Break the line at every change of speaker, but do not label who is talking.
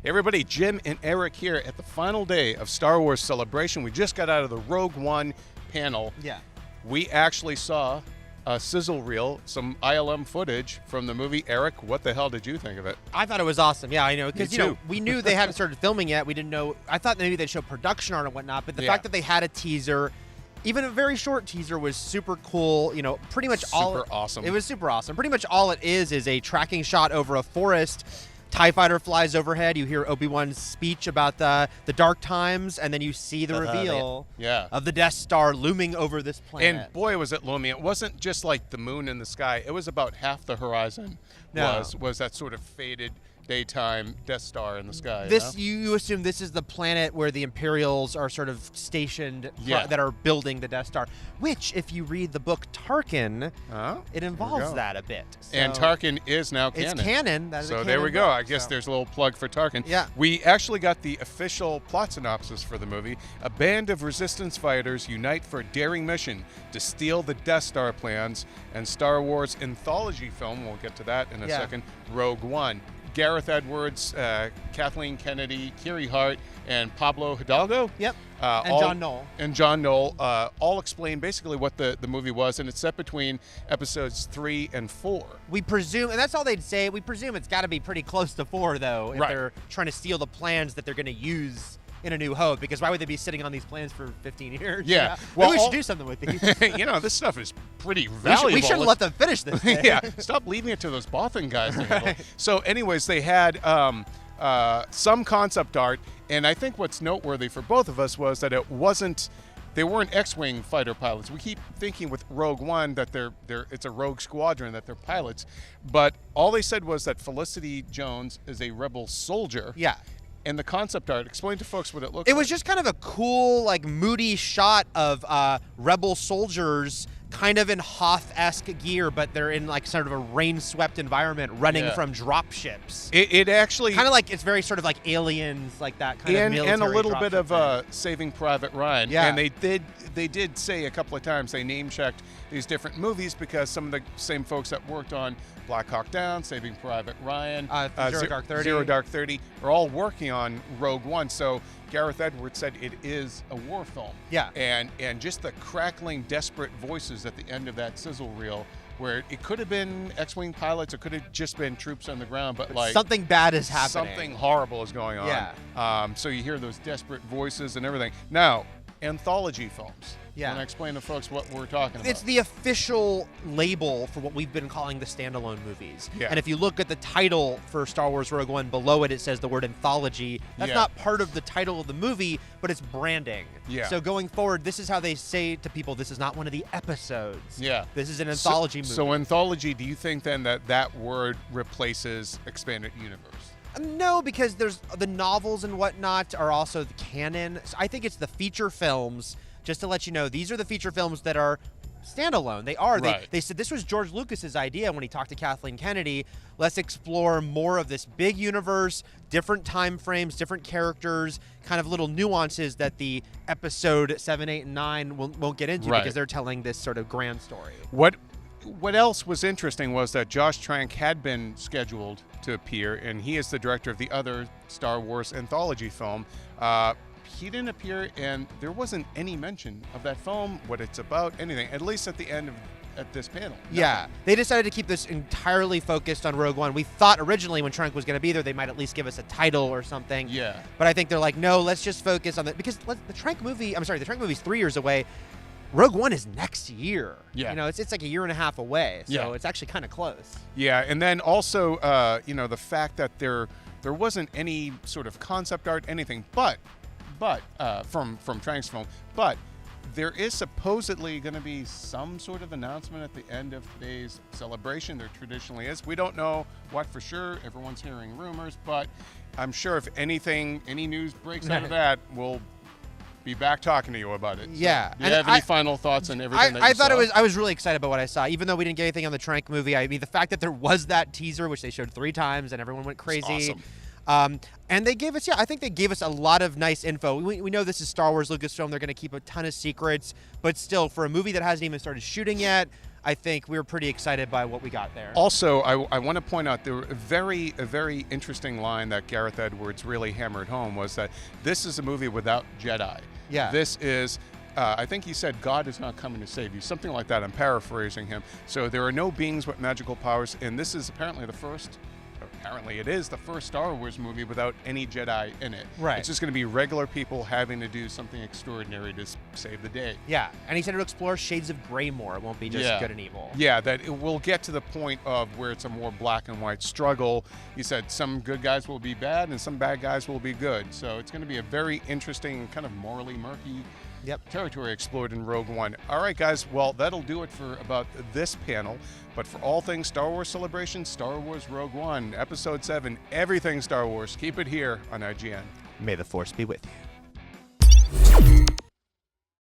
Everybody, Jim and Eric here at the final day of Star Wars Celebration. We just got out of the Rogue One panel.
Yeah.
We actually saw a sizzle reel, some ILM footage from the movie. Eric, what the hell did you think of it?
I thought it was awesome. Yeah, I know. Because,
Me too.
we knew they hadn't started filming yet. We didn't know. I thought maybe they'd show production art and whatnot. But the fact that they had a teaser, even a very short teaser, was super cool. Pretty much
Super awesome.
It was super awesome. Pretty much all it is a tracking shot over a forest. TIE fighter flies overhead. You hear Obi-Wan's speech about the dark times, and then you see the reveal of the Death Star looming over this planet.
And boy, was it looming. It wasn't just like the moon in the sky. It was about half the horizon was that sort of faded daytime Death Star in the sky.
You assume this is the planet where the Imperials are sort of stationed that are building the Death Star, which, if you read the book Tarkin, it involves that a bit. So
and Tarkin is now canon.
It's canon. That is
so
a canon
there we go.
book,
I guess there's a little plug for Tarkin.
Yeah.
We actually got the official plot synopsis for the movie. A band of resistance fighters unite for a daring mission to steal the Death Star plans, and Star Wars anthology film, we'll get to that in a second, Rogue One. Gareth Edwards, Kathleen Kennedy, Kiri Hart, and Pablo Hidalgo.
Yep. And John Knoll.
And John Knoll all explain basically what the movie was, and it's set between episodes 3 and 4.
We presume, and that's all they'd say, we presume it's got to be pretty close to 4, though, if they're trying to steal the plans that they're going to use in A New Hope, because why would they be sitting on these plans for 15 years?
Yeah.
Well, we should do something with these.
This stuff is pretty valuable.
We should let them finish this thing.
Yeah, stop leaving it to those Bothan guys. So anyways, they had some concept art, and I think what's noteworthy for both of us was that they weren't X-Wing fighter pilots. We keep thinking with Rogue One that it's a rogue squadron, that they're pilots, but all they said was that Felicity Jones is a rebel soldier.
Yeah.
And the concept art, explain to folks what it looks like.
It was just kind of a cool, moody shot of rebel soldiers kind of in Hoth-esque gear, but they're in, sort of a rain-swept environment running from drop ships.
It actually...
Kind of it's very sort of like Aliens, like that kind of military
and a little bit of
thing.
Saving Private Ryan.
Yeah.
And they did say a couple of times, they name-checked these different movies because some of the same folks that worked on Black Hawk Down, Saving Private Ryan, Zero Dark 30 are all working on Rogue One. So Gareth Edwards said it is a war film.
Yeah.
And just the crackling, desperate voices at the end of that sizzle reel, where it could have been X-Wing pilots, it could have just been troops on the ground, but
something bad is happening.
Something horrible is going on.
Yeah.
So you hear those desperate voices and everything. Now, anthology films.
Yeah.
Want to explain to folks what we're talking about?
It's the official label for what we've been calling the standalone movies.
Yeah.
And if you look at the title for Star Wars Rogue One, below it says the word anthology. That's not part of the title of the movie, but it's branding.
Yeah.
So going forward, this is how they say to people, this is not one of the episodes.
Yeah.
This is an anthology movie.
So anthology, do you think then that word replaces expanded universe?
No, because there's the novels and whatnot are also the canon. So I think it's the feature films. Just to let you know, these are the feature films that are standalone. They are.
Right.
They said this was George Lucas's idea when he talked to Kathleen Kennedy. Let's explore more of this big universe, different time frames, different characters, kind of little nuances that the episode 7, 8, and 9 won't get into because they're telling this sort of grand story.
What else was interesting was that Josh Trank had been scheduled to appear, and he is the director of the other Star Wars anthology film. He didn't appear, and there wasn't any mention of that film, what it's about, anything, at least at the end at this panel.
Yeah, they decided to keep this entirely focused on Rogue One. We thought originally when Trank was going to be there, they might at least give us a title or something.
Yeah.
But I think they're like, no, let's just focus on because the Trank movie's 3 years away. Rogue One is next year.
Yeah.
It's like a year and a half away, so it's actually kind of close.
Yeah, and then also, the fact that there wasn't any sort of concept art, anything, but from Trank's film, but there is supposedly going to be some sort of announcement at the end of today's celebration. There traditionally is. We don't know what for sure. Everyone's hearing rumors, but I'm sure if any news breaks out of that, we'll be back talking to you about it.
Yeah.
So, do you have any final thoughts on everything that you saw?
I was really excited about what I saw, even though we didn't get anything on the Trank movie. I mean, the fact that there was that teaser, which they showed 3 times, and everyone went crazy.
It's awesome.
And they gave us, I think they gave us a lot of nice info. We know this is Star Wars Lucasfilm. They're going to keep a ton of secrets, but still, for a movie that hasn't even started shooting yet, I think we were pretty excited by what we got there.
Also, I want to point out there a very interesting line that Gareth Edwards really hammered home was that this is a movie without Jedi.
Yeah.
This is, I think he said, God is not coming to save you, something like that. I'm paraphrasing him. So there are no beings with magical powers, and this is apparently the first. Apparently, it is the first Star Wars movie without any Jedi in it.
Right.
It's just going to be regular people having to do something extraordinary to save the day.
Yeah, and he said it'll explore shades of gray more. It won't be just good and evil.
Yeah, that it will get to the point of where it's a more black and white struggle. He said some good guys will be bad and some bad guys will be good. So it's going to be a very interesting, kind of morally murky territory explored in Rogue One. All right, guys. Well, that'll do it for about this panel. But for all things Star Wars Celebration, Star Wars Rogue One, Episode 7, everything Star Wars, keep it here on IGN.
May the Force be with you.